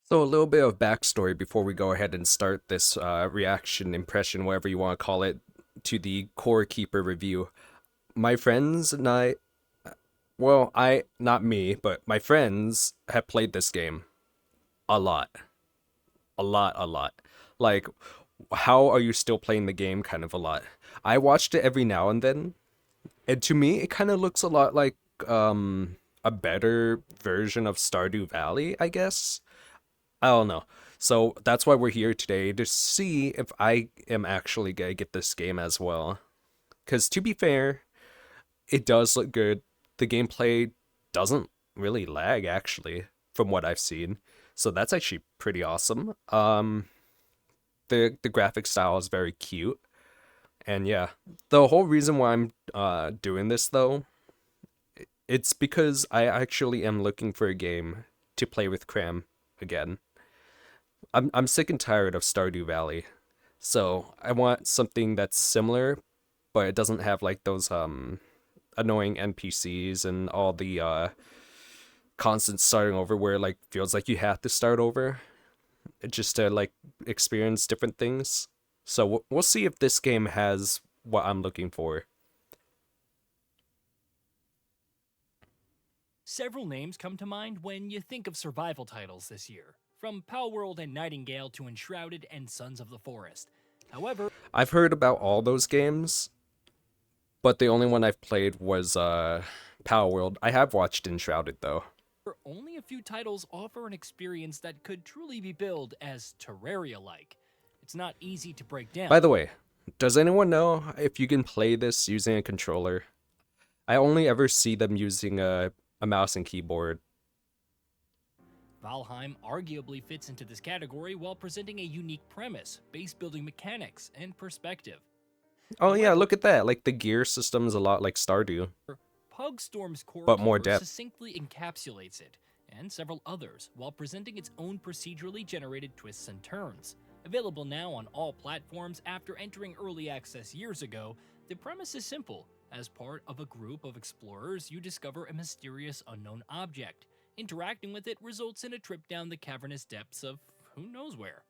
So a little bit of backstory before we go ahead and start this reaction, impression, whatever you want to call it, to the Core Keeper review. My friends and I, well, not me, but my friends have played this game a lot, a lot. Like, how are you still playing the game? Kind of a lot. I watched it every now and then, and to me, it kind of looks a lot like a better version of Stardew Valley, I guess. I don't know. So that's why we're here today to see if I am actually gonna get this game as well. Because to be fair, it does look good. The gameplay doesn't really lag actually, from what I've seen. So that's actually pretty awesome. The graphic style is very cute, and yeah, the whole reason why I'm doing this though, it's because I actually am looking for a game to play with Cram again. I'm sick and tired of Stardew Valley. So I want something that's similar, but it doesn't have like those annoying NPCs and all the constant starting over where like feels like you have to start over just to like experience different things. So we'll see if this game has what I'm looking for. Several names come to mind when you think of survival titles this year, from Palworld and Nightingale to Enshrouded and Sons of the Forest. However, I've heard about all those games, but the only one I've played was Power World. I have watched Enshrouded though. only a few titles offer an experience that could truly be billed as Terraria like. It's not easy to break By down. the way, does anyone know if you can play this using a controller? I only ever see them using a mouse and keyboard. Valheim arguably fits into this category while presenting a unique premise, base building mechanics, and perspective. Oh yeah, However, look at that. Like the gear system is a lot like Stardew, Pugstorm's Core but more Keeper depth. succinctly encapsulates it, and several others, while presenting its own procedurally generated twists and turns. Available now on all platforms after entering early access years ago, the premise is simple. As part of a group of explorers, you discover a mysterious unknown object. Interacting with it results in a trip down the cavernous depths of who knows where.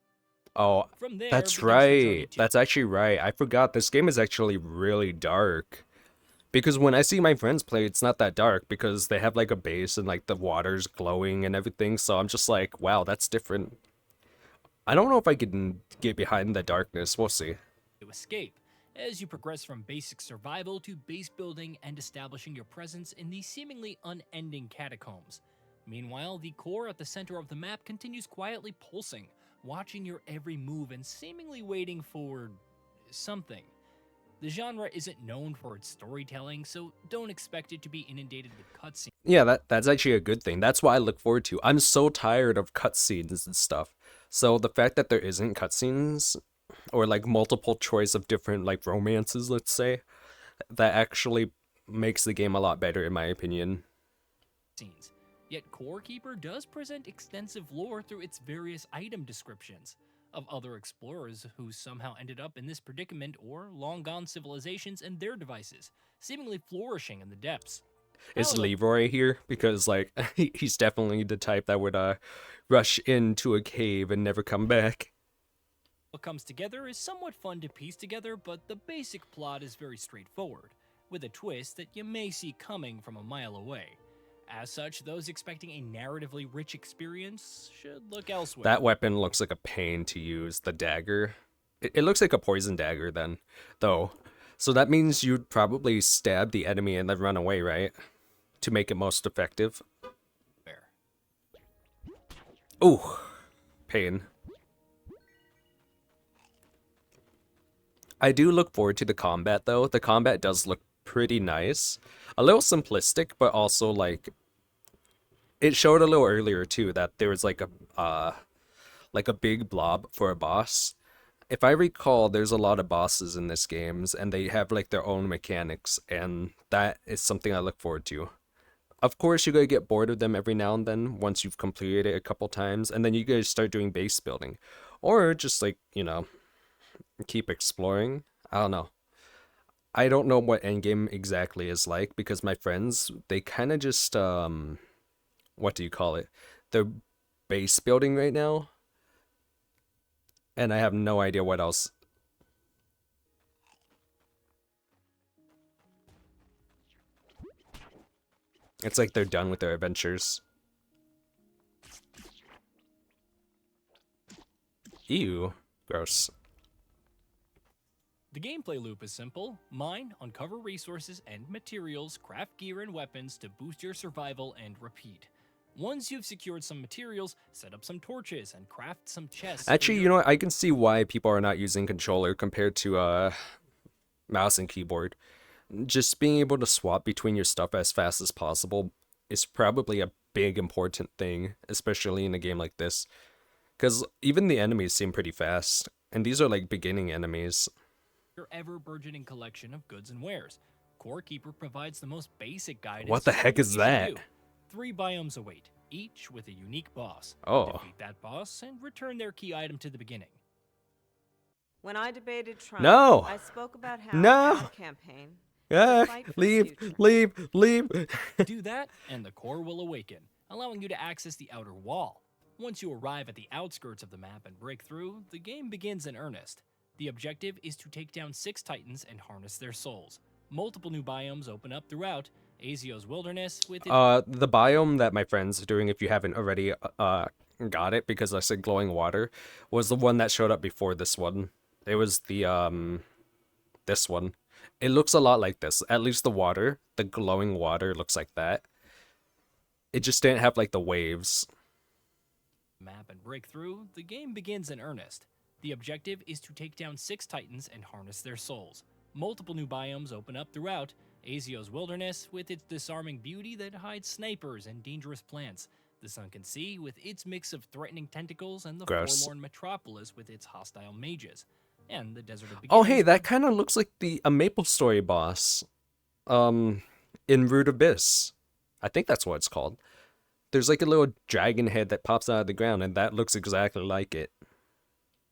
Oh, From there that's begins the journey right. to That's actually right. I forgot this game is actually really dark. Because when I see my friends play, it's not that dark because they have like a base and like the water's glowing and everything. So I'm just like, wow, that's different. I don't know if I can get behind the darkness. We'll see. escape, as you progress from basic survival to base building and establishing your presence in the seemingly unending catacombs. Meanwhile, the core at the center of the map continues quietly pulsing, watching your every move and seemingly waiting for something. The genre isn't known for its storytelling, so don't expect it to be inundated with cutscenes. Yeah, that's actually a good thing. That's what I look forward to. I'm so tired of cutscenes and stuff. So the fact that there isn't cutscenes or like multiple choice of different like romances, let's say, that actually makes the game a lot better in my opinion. Yet Core Keeper does present extensive lore through its various item descriptions of other explorers who somehow ended up in this predicament or long gone civilizations and their devices, seemingly flourishing in the depths. Is However, Leroy here because like he's definitely the type that would rush into a cave and never come back. what comes together is somewhat fun to piece together, but the basic plot is very straightforward, with a twist that you may see coming from a mile away. As such, those expecting a narratively rich experience should look elsewhere. That weapon looks like a pain to use, the dagger. It looks like a poison dagger then, though. So that means you'd probably stab the enemy and then run away, right? To make it most effective. Ooh, pain. I do look forward to the combat though. The combat does look pretty nice. A little simplistic, but also like it showed a little earlier too that there was like a big blob for a boss. If I recall, there's a lot of bosses in this games and they have like their own mechanics and that is something I look forward to. Of course, you're gonna get bored of them every now and then once you've completed it a couple times, and then you guys start doing base building. Or just like, keep exploring. I don't know. I don't know what endgame exactly is like because my friends, they kind of just what do you call it? They're base building right now, and I have no idea what else. It's like they're done with their adventures. Ew, gross. The gameplay loop is simple: mine, uncover resources and materials, craft gear and weapons to boost your survival, and repeat. Once you've secured some materials, set up some torches and craft some chests for Actually, your. you know what? I can see why people are not using controller compared to mouse and keyboard. Just being able to swap between your stuff as fast as possible is probably a big important thing, especially in a game like this. Because even the enemies seem pretty fast, and these are like beginning enemies. Your ever burgeoning collection of goods and wares. Core Keeper provides the most basic What guidance the for heck what is you should that? do. 3 biomes await, each with a unique boss. Oh, Defeat that boss and return their key item to the beginning. When I debated Trump, no, I spoke about how no, our campaign is a ah, fight for the leave, future. leave, leave. Do that, and the core will awaken, allowing you to access the outer wall. Once you arrive at the outskirts of the map and break through, the game begins in earnest. The objective is to take down 6 titans and harness their souls. Multiple new biomes open up throughout Asio's wilderness with its The biome that my friend's doing, if you haven't already got it, because I said glowing water, was the one that showed up before this one. It was the this one. It looks a lot like this. At least the water, the glowing water looks like that. It just didn't have like the waves. map and break through, the game begins in earnest. The objective is to take down 6 titans and harness their souls. Multiple new biomes open up throughout Asio's wilderness with its disarming beauty that hides snipers and dangerous plants. The Sunken Sea with its mix of threatening tentacles, and the Gross. forlorn metropolis with its hostile mages. And the Desert of Oh Beginnings. hey, that kind of looks like the a Maple Story boss. In Root Abyss. I think that's what it's called. There's like a little dragon head that pops out of the ground, and that looks exactly like it.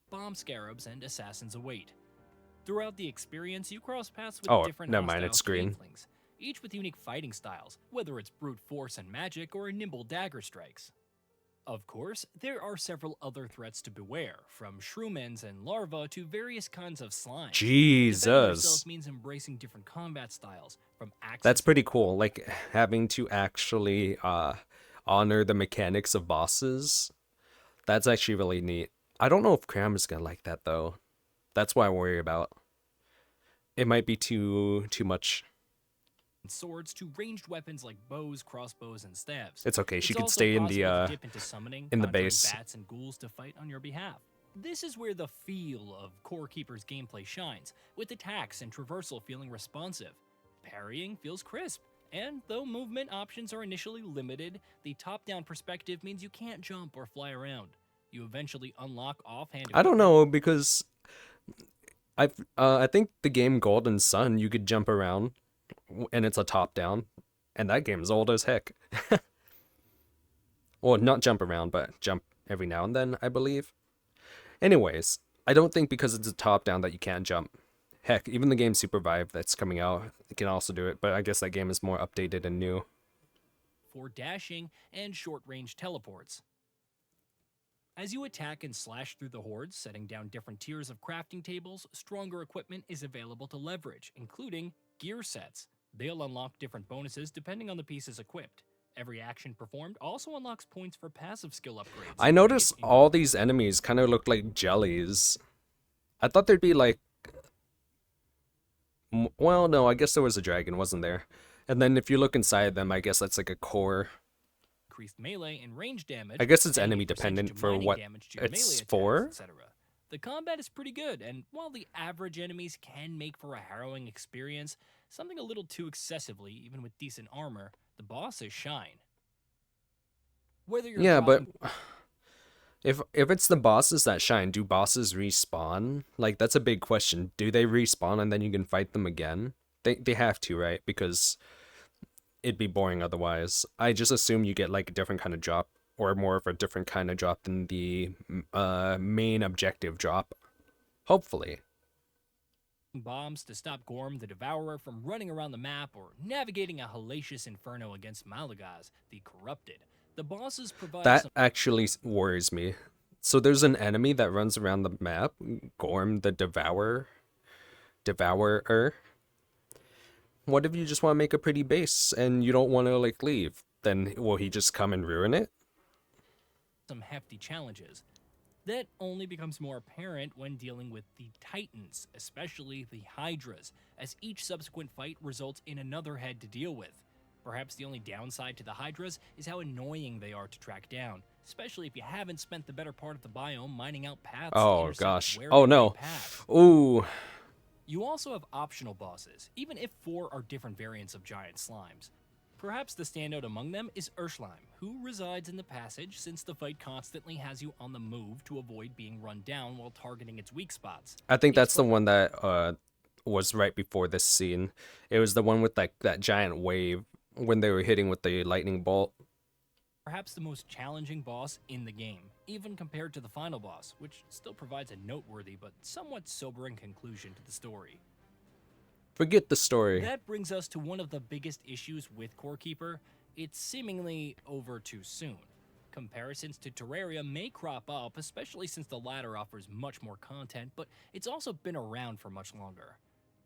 Bomb scarabs and assassins await. Throughout the experience, you cross paths with Oh, different never mind, hostile it's green. cavelings, each with unique fighting styles, whether it's brute force and magic or nimble dagger strikes. Of course, there are several other threats to beware, from shroomens and larvae to various kinds of slimes. Defending yourself Jesus. means embracing different combat styles, from axes. That's pretty cool. Like having to actually honor the mechanics of bosses. That's actually really neat. I don't know if Cram is gonna like that though. That's what I worry about. It might be too much. and swords to ranged weapons like bows, crossbows, and staves. It's okay. She It's could also stay in possible to the dip into summoning, in the conjuring base. bats and ghouls to fight on your behalf. This is where the feel of Core Keeper's gameplay shines, with attacks and traversal feeling responsive. Parrying feels crisp, and though movement options are initially limited, the top-down perspective means you can't jump or fly around. You eventually unlock offhand. I don't know because I think the game Golden Sun you could jump around, and it's a top down, and that game's old as heck. Well, not jump around, but jump every now and then, I believe. Anyways, I don't think because it's a top down that you can't jump. Heck, even the game Supervive that's coming out can also do it, but I guess that game is more updated and new. For dashing and short-range teleports. As you attack and slash through the hordes, setting down different tiers of crafting tables, stronger equipment is available to leverage, including gear sets. They'll unlock different bonuses depending on the pieces equipped. Every action performed also unlocks points for passive skill upgrades. I noticed all these enemies kind of look like jellies. I thought there'd be like... Well, no, I guess there was a dragon, wasn't there? And then if you look inside them, I guess that's like a core. Increased melee and range damage. I guess it's adding a enemy percentage dependent of for mining what damage to your it's melee attacks, for. etc. The combat is pretty good, and while the average enemies can make for a harrowing experience, something a little too excessively, even with decent armor, the bosses shine. Whether you're Yeah, but dropping if it's the bosses that shine, do bosses respawn? Like that's a big question. Do they respawn and then you can fight them again? They have to, right? Because it'd be boring otherwise. I just assume you get like a different kind of drop, or more of a different kind of drop than the main objective drop. Hopefully. bombs to stop Gorm the Devourer from running around the map or navigating a hellacious inferno against Malagaz the Corrupted. The bosses provide That some actually worries me. So there's an enemy that runs around the map, Gorm the Devourer. What if you just want to make a pretty base and you don't want to like leave? Then will he just come and ruin it? hefty challenges. That only becomes more apparent when dealing with the Titans, especially the Hydras, as each subsequent fight results in another head to deal with. Perhaps the only downside to the Hydras is how annoying they are to track down, especially if you haven't spent the better part of the biome mining out paths to Oh intercept gosh. where Oh they might no. pass. Ooh. You also have optional bosses, even if 4 are different variants of giant slimes. Perhaps the standout among them is Urschleim, who resides in the passage since the fight constantly has you on the move to avoid being run down while targeting its weak spots. I think It's that's the one that was right before this scene. It was the one with like that giant wave when they were hitting with the lightning bolt. perhaps the most challenging boss in the game, even compared to the final boss, which still provides a noteworthy but somewhat sobering conclusion to the story. Forget the story. That brings us to one of the biggest issues with Core Keeper. It's seemingly over too soon. Comparisons to Terraria may crop up, especially since the latter offers much more content, but it's also been around for much longer.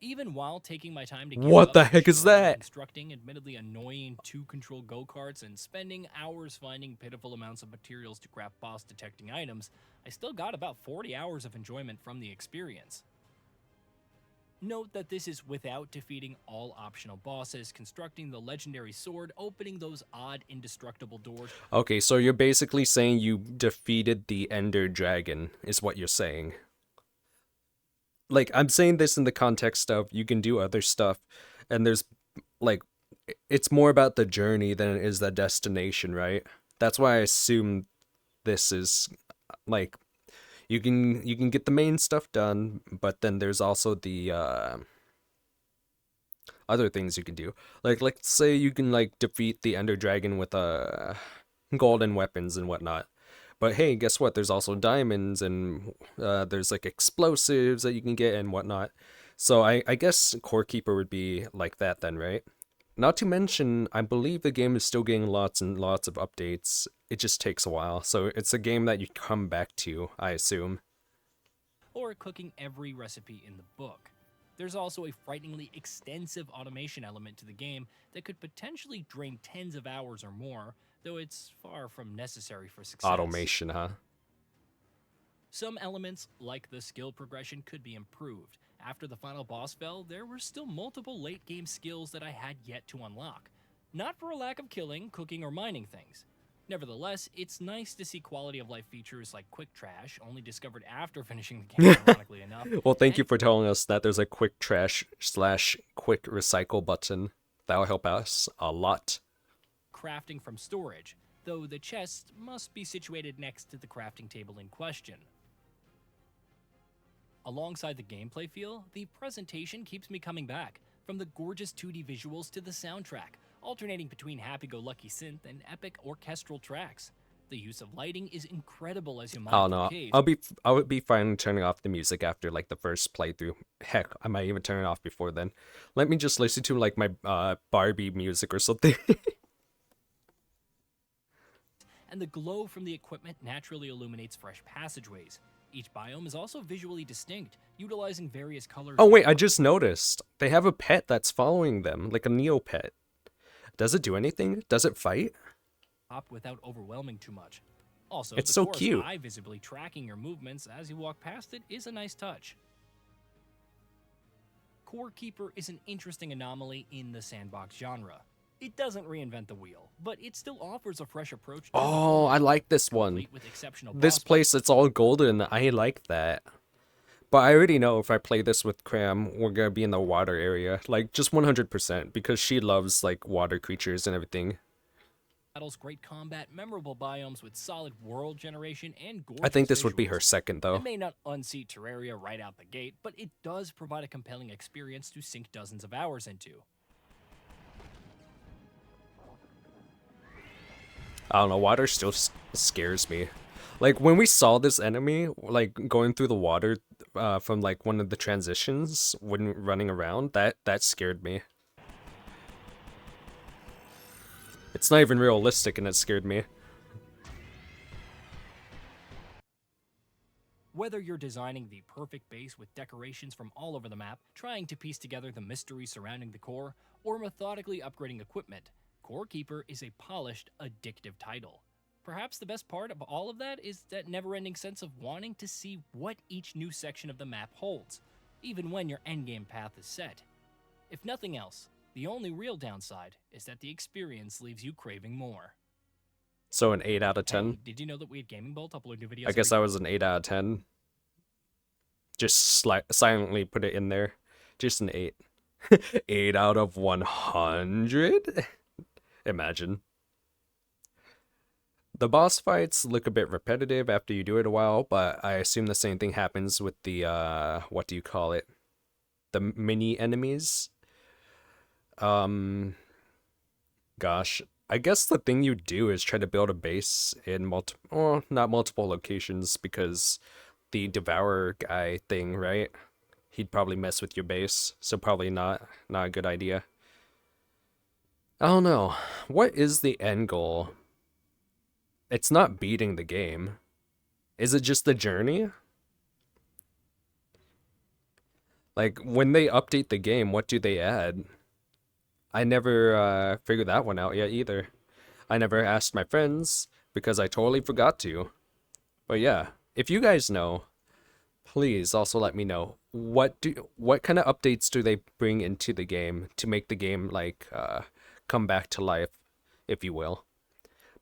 Even while taking my time to gear What up, the heck is ensuring, that? constructing admittedly annoying 2-control go-karts, and spending hours finding pitiful amounts of materials to craft boss detecting items, I still got about 40 hours of enjoyment from the experience. Note that this is without defeating all optional bosses, constructing the legendary sword, opening those odd indestructible doors. Okay, so you're basically saying you defeated the Ender Dragon, is what you're saying. Like, I'm saying this in the context of you can do other stuff, and there's, like, it's more about the journey than it is the destination, right? That's why I assume this is, like, you can get the main stuff done, but then there's also the, other things you can do. Like, let's say you can, like, defeat the Ender Dragon with, golden weapons and whatnot. But hey, guess what? There's also diamonds and there's like explosives that you can get and whatnot. So I guess Core Keeper would be like that then, right? Not to mention, I believe the game is still getting lots and lots of updates. It just takes a while. So it's a game that you come back to, I assume. Or cooking every recipe in the book. There's also a frighteningly extensive automation element to the game that could potentially drain tens of hours or more, though it's far from necessary for success. Automation, huh? Some elements, like the skill progression, could be improved. After the final boss fell, there were still multiple late game skills that I had yet to unlock. Not for a lack of killing, cooking, or mining things. Nevertheless, it's nice to see quality of life features like quick trash, only discovered after finishing the game, ironically enough. Well, thank you for telling us that there's a quick trash / quick recycle button. That'll help us a lot. Crafting from storage, though the chest must be situated next to the crafting table in question. Alongside the gameplay feel, the presentation keeps me coming back, from the gorgeous 2D visuals to the soundtrack, alternating between happy-go-lucky synth and epic orchestral tracks. The use of lighting is incredible as you I don't mine know. through caves. I would be fine turning off the music after like the first playthrough. Heck, I might even turn it off before then. Let me just listen to like my Barbie music or something. And the glow from the equipment naturally illuminates fresh passageways. Each biome is also visually distinct, utilizing various colors. Oh wait, I just noticed. They have a pet that's following them, like a Neopet. Does it do anything? Does it fight? Without overwhelming too much. Also, It's the so core's cute. eye visibly tracking your movements as you walk past it is a nice touch. Core Keeper is an interesting anomaly in the sandbox genre. It doesn't reinvent the wheel, but it still offers a fresh approach to the Oh, format, I like this one. complete with exceptional This boss place that's all golden. I like that. But I already know if I play this with Cram, we're gonna be in the water area. Like, just 100%, because she loves, like, water creatures and everything. battles, great combat, memorable biomes with solid world generation, and gorgeous I think this would be her visuals. second, though. It may not unseat Terraria right out the gate, but it does provide a compelling experience to sink dozens of hours into. I don't know, water still scares me. Like, when we saw this enemy, like, going through the water from, like, one of the transitions when running around, that scared me. It's not even realistic and it scared me. Whether you're designing the perfect base with decorations from all over the map, trying to piece together the mystery surrounding the core, or methodically upgrading equipment, Core Keeper is a polished, addictive title. Perhaps the best part of all of that is that never-ending sense of wanting to see what each new section of the map holds, even when your endgame path is set. If nothing else, the only real downside is that the experience leaves you craving more. So an 8 out of 10? Hey, did you know that we had Gaming Bolt upload new videos I guess every that was an 8 out of 10. Just silently put it in there. Just an 8. 8 out of 100? Imagine. The boss fights look a bit repetitive after you do it a while, but I assume the same thing happens with the, what do you call it? The mini enemies? Gosh. I guess the thing you do is try to build a base in not multiple locations, because the Devourer guy thing, right? He'd probably mess with your base, so probably not a good idea. I don't know. What is the end goal? It's not beating the game. Is it just the journey? Like, when they update the game, what do they add? I never figured that one out yet either. I never asked my friends because I totally forgot to. But yeah, if you guys know, please also let me know. What kind of updates do they bring into the game to make the game like come back to life, if you will.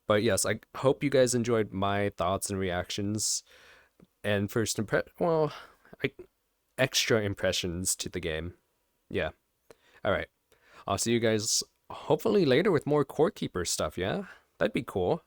But yes, I hope you guys enjoyed my thoughts and reactions and extra impressions to the game. Yeah. All right. I'll see you guys hopefully later with more Core Keeper stuff, yeah? That'd be cool.